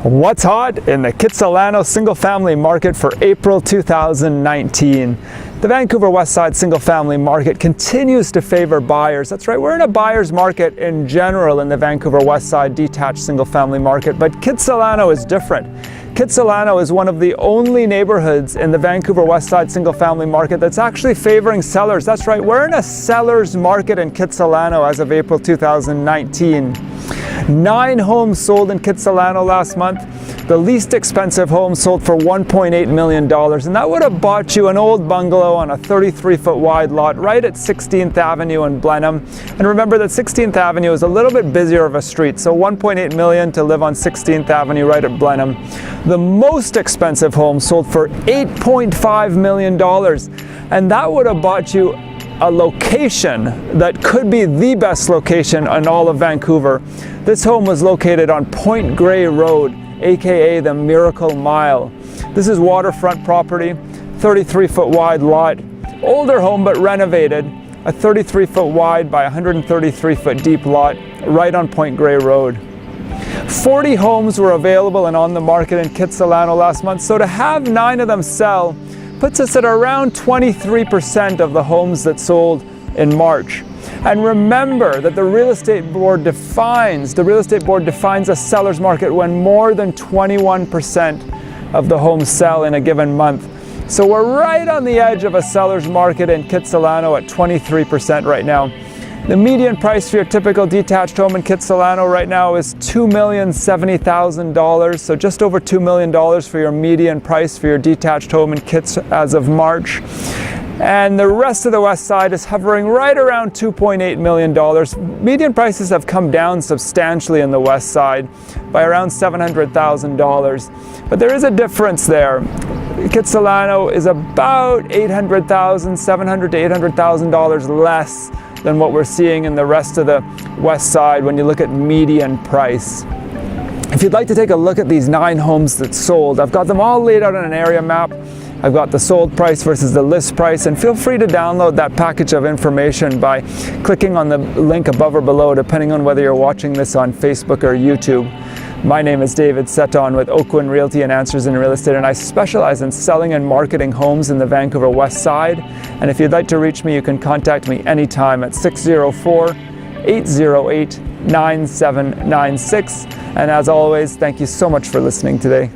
What's hot in the Kitsilano single family market for April 2019? The Vancouver Westside single family market continues to favor buyers. That's right, we're in a buyer's market in general in the Vancouver Westside detached single family market, but Kitsilano is different. Kitsilano is one of the only neighborhoods in the Vancouver Westside single family market that's actually favoring sellers. That's right, we're in a seller's market in Kitsilano as of April 2019. 9 homes sold in Kitsilano last month. The least expensive home sold for $1.8 million, and that would have bought you an old bungalow on a 33-foot wide lot right at 16th Avenue in Blenheim. And remember that 16th Avenue is a little bit busier of a street, so $1.8 million to live on 16th Avenue right at Blenheim. The most expensive home sold for $8.5 million, and that would have bought you a location that could be the best location in all of Vancouver. This home was located on Point Grey Road, aka the Miracle Mile. This is waterfront property, 33-foot wide lot, older home but renovated, a 33-foot wide by 133-foot deep lot right on Point Grey Road. 40 homes were available and on the market in Kitsilano last month, so to have 9 of them sell puts us at around 23% of the homes that sold in March. And remember that the real estate board defines a seller's market when more than 21% of the homes sell in a given month. So we're right on the edge of a seller's market in Kitsilano at 23% right now. The median price for your typical detached home in Kitsilano right now is $2,070,000, so just over $2 million for your median price for your detached home in Kits as of March. And the rest of the west side is hovering right around $2.8 million. Median prices have come down substantially in the west side by around $700,000. But there is a difference there. Kitsilano is about $700,000 to $800,000 less than what we're seeing in the rest of the west side when you look at median price. If you'd like to take a look at these 9 homes that sold, I've got them all laid out on an area map. I've got the sold price versus the list price, and feel free to download that package of information by clicking on the link above or below, depending on whether you're watching this on Facebook or YouTube. My name is David Setton with Oakwyn Realty and Answers in Real Estate, and I specialize in selling and marketing homes in the Vancouver West Side. And if you'd like to reach me, you can contact me anytime at 604-808-9796. And as always, thank you so much for listening today.